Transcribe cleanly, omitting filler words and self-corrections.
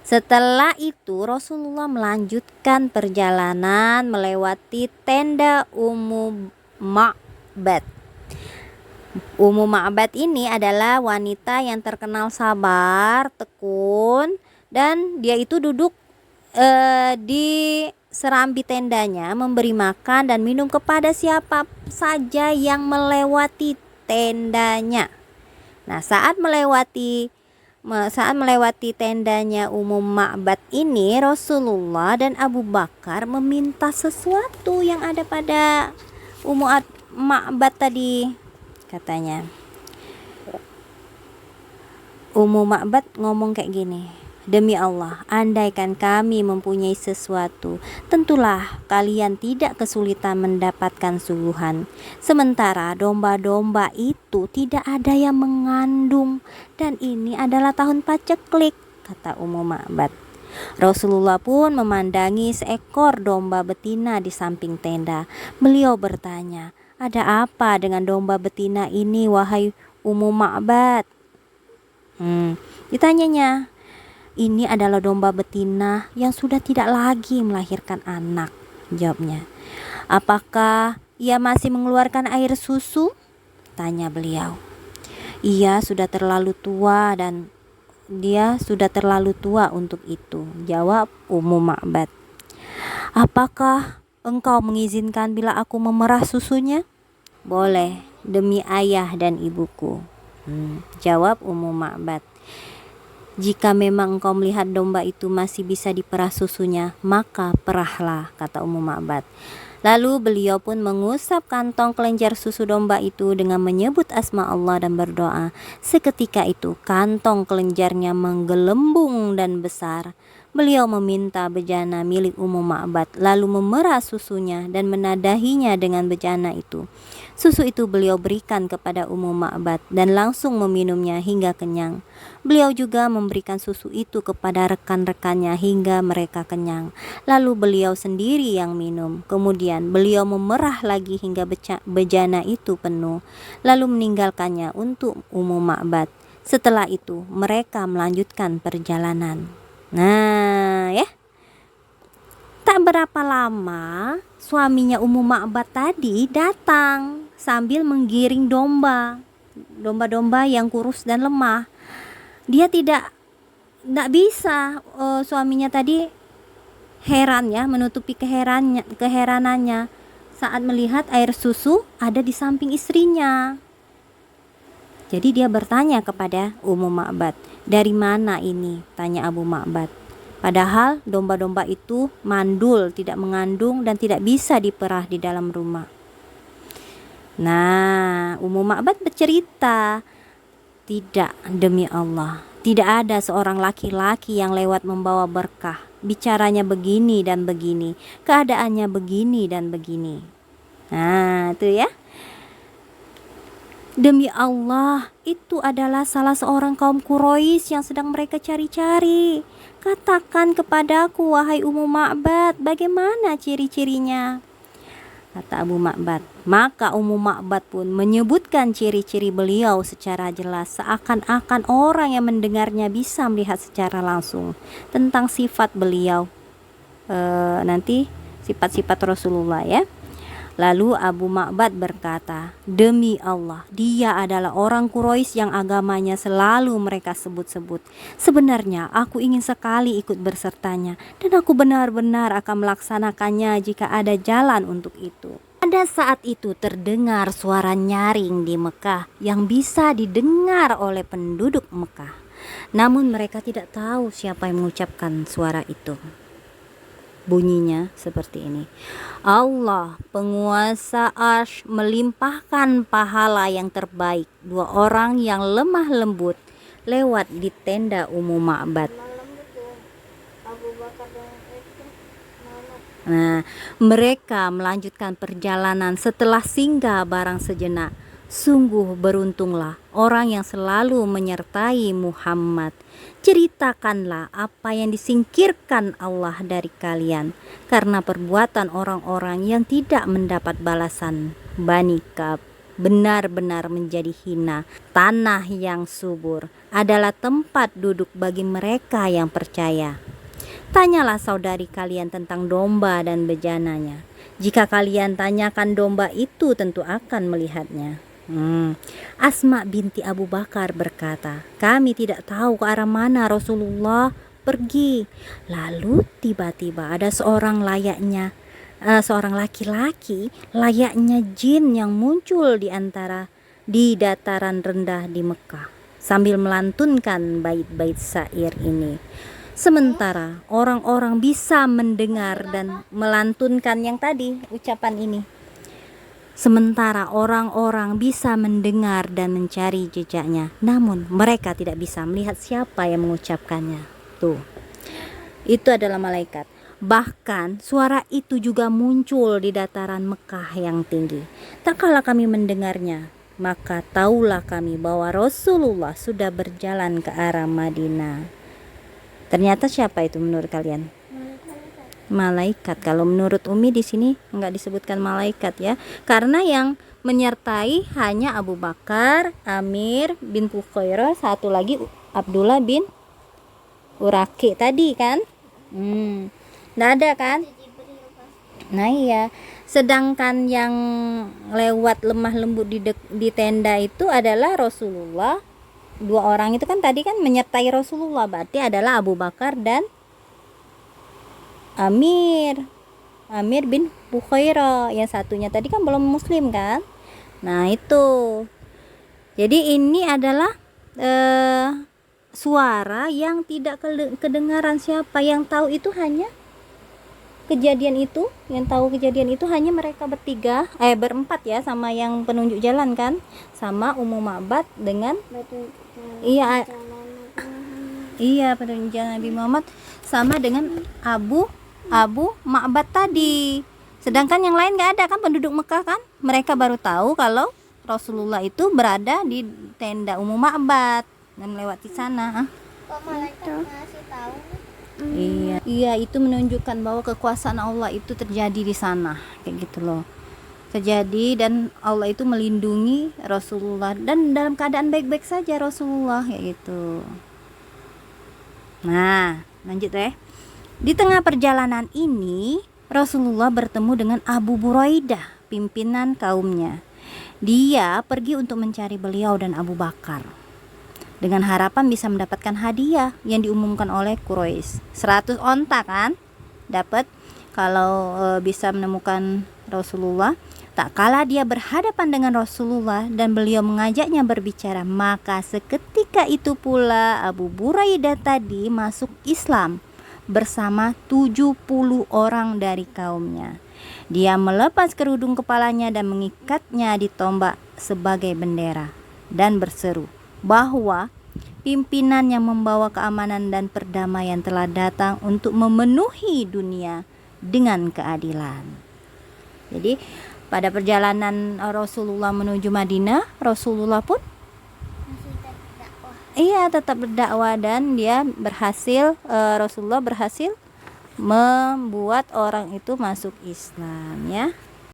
setelah itu Rasulullah melanjutkan perjalanan melewati tenda Ummu Ma'bad. Ummu Ma'bad ini adalah wanita yang terkenal sabar, tekun, dan dia itu duduk di serambi tendanya memberi makan dan minum kepada siapa saja yang melewati tendanya. Nah, saat melewati tendanya Ummu Ma'bad ini, Rasulullah dan Abu Bakar meminta sesuatu yang ada pada Ummu Ma'bad tadi. Katanya Ummu Ma'bad ngomong kayak gini, demi Allah, andaikan kami mempunyai sesuatu, tentulah kalian tidak kesulitan mendapatkan suguhan. Sementara domba-domba itu tidak ada yang mengandung, dan ini adalah tahun paceklik, kata Ummu Ma'bad. Rasulullah pun memandangi seekor domba betina di samping tenda. Beliau bertanya, ada apa dengan domba betina ini, wahai Ummu Ma'bad? Ditanyanya, ini adalah domba betina yang sudah tidak lagi melahirkan anak, jawabnya. Apakah ia masih mengeluarkan air susu? Tanya beliau. Ia sudah terlalu tua dan dia sudah terlalu tua untuk itu, jawab Ummu Ma'bad. Apakah engkau mengizinkan bila aku memerah susunya? Boleh, demi ayah dan ibuku, jawab Ummu Ma'bad. Jika memang engkau melihat domba itu masih bisa diperah susunya, maka perahlah, kata Ummu Ma'bad. Lalu beliau pun mengusap kantong kelenjar susu domba itu dengan menyebut asma Allah dan berdoa. Seketika itu kantong kelenjarnya menggelembung dan besar. Beliau meminta bejana milik Ummu Ma'bad, lalu memerah susunya dan menadahinya dengan bejana itu. Susu itu beliau berikan kepada Ummu Ma'bad dan langsung meminumnya hingga kenyang. Beliau juga memberikan susu itu kepada rekan-rekannya hingga mereka kenyang. Lalu beliau sendiri yang minum. Kemudian beliau memerah lagi hingga bejana itu penuh, lalu meninggalkannya untuk Ummu Ma'bad. Setelah itu mereka melanjutkan perjalanan. Nah ya, tak berapa lama suaminya Ummu Ma'bad tadi datang sambil menggiring domba-domba yang kurus dan lemah. Dia tidak bisa, suaminya tadi heran ya, menutupi keheranannya saat melihat air susu ada di samping istrinya. Jadi dia bertanya kepada Ummu Ma'bad, dari mana ini? Tanya Abu Ma'bad. Padahal domba-domba itu mandul, tidak mengandung dan tidak bisa diperah di dalam rumah. Nah, Ummu Ma'bad bercerita, tidak, demi Allah, tidak ada seorang laki-laki yang lewat membawa berkah. Bicaranya begini dan begini, keadaannya begini dan begini. Nah, itu ya. Demi Allah, itu adalah salah seorang kaum Quraisy yang sedang mereka cari-cari. Katakan kepadaku, wahai Ummu Ma'bad, bagaimana ciri-cirinya? Kata Abu Ma'bad. Maka Ummu Ma'bad pun menyebutkan ciri-ciri beliau secara jelas, seakan-akan orang yang mendengarnya bisa melihat secara langsung tentang sifat beliau, nanti sifat-sifat Rasulullah ya. Lalu Abu Ma'bad berkata, demi Allah, dia adalah orang Quraisy yang agamanya selalu mereka sebut-sebut. Sebenarnya aku ingin sekali ikut bersertanya, dan aku benar-benar akan melaksanakannya jika ada jalan untuk itu. Pada saat itu terdengar suara nyaring di Mekah yang bisa didengar oleh penduduk Mekah. Namun mereka tidak tahu siapa yang mengucapkan suara itu. Bunyinya seperti ini. Allah, penguasa Arsy, melimpahkan pahala yang terbaik. Dua orang yang lemah lembut lewat di tenda Ummu Ma'bad. Nah, mereka melanjutkan perjalanan setelah singgah barang sejenak. Sungguh beruntunglah orang yang selalu menyertai Muhammad. Ceritakanlah apa yang disingkirkan Allah dari kalian karena perbuatan orang-orang yang tidak mendapat balasan. Bani Ka'ab benar-benar menjadi hina, tanah yang subur, adalah tempat duduk bagi mereka yang percaya. Tanyalah saudari kalian tentang domba dan bejananya. Jika kalian tanyakan domba itu, tentu akan melihatnya. Asma binti Abu Bakar berkata, kami tidak tahu ke arah mana Rasulullah pergi. Lalu tiba-tiba ada seorang laki-laki layaknya jin yang muncul di dataran rendah di Mekah sambil melantunkan bait-bait syair ini. Sementara orang-orang bisa mendengar dan melantunkan yang tadi ucapan ini. Sementara orang-orang bisa mendengar dan mencari jejaknya, namun mereka tidak bisa melihat siapa yang mengucapkannya. Tuh, itu adalah malaikat. Bahkan suara itu juga muncul di dataran Mekah yang tinggi. Tak kala kami mendengarnya, maka taulah kami bahwa Rasulullah sudah berjalan ke arah Madinah. Ternyata siapa itu menurut kalian? Malaikat. Kalau menurut Umi di sini enggak disebutkan malaikat ya, karena yang menyertai hanya Abu Bakar, Amir bin Fuhairah, satu lagi Abdullah bin Uraqi tadi kan. Nggak ada kan? Nah iya. Sedangkan yang lewat lemah lembut di tenda itu adalah Rasulullah. Dua orang itu kan tadi kan menyertai Rasulullah, berarti adalah Abu Bakar dan Amir bin Fuhairah. Yang satunya tadi kan belum muslim kan. Nah itu, jadi ini adalah suara yang tidak kedengaran. Siapa yang tahu itu hanya kejadian itu, hanya mereka berempat ya, sama yang penunjuk jalan kan, sama Ummu Ma'bad dengan penunjuk jalan Nabi Muhammad, sama dengan Abu Ma'bad tadi. Sedangkan yang lain nggak ada kan, penduduk Mekah kan, mereka baru tahu kalau Rasulullah itu berada di tenda Ummu Ma'bad dan melewati sana. Kok malaikat ngasih tahu? Iya, itu menunjukkan bahwa kekuasaan Allah itu terjadi di sana, kayak gitu loh. Terjadi, dan Allah itu melindungi Rasulullah dan dalam keadaan baik-baik saja Rasulullah, kayak gitu. Nah, lanjut ya. Di tengah perjalanan ini, Rasulullah bertemu dengan Abu Buraidah, pimpinan kaumnya. Dia pergi untuk mencari beliau dan Abu Bakar dengan harapan bisa mendapatkan hadiah yang diumumkan oleh Quraisy. 100 onta kan dapat kalau bisa menemukan Rasulullah. Tak kala dia berhadapan dengan Rasulullah dan beliau mengajaknya berbicara, maka seketika itu pula Abu Buraidah tadi masuk Islam bersama 70 orang dari kaumnya. Dia melepas kerudung kepalanya dan mengikatnya di tombak sebagai bendera dan berseru bahwa pimpinan yang membawa keamanan dan perdamaian telah datang untuk memenuhi dunia dengan keadilan. Jadi pada perjalanan Rasulullah menuju Madinah, Rasulullah pun tetap berdakwah dan dia Rasulullah berhasil membuat orang itu masuk Islam ya.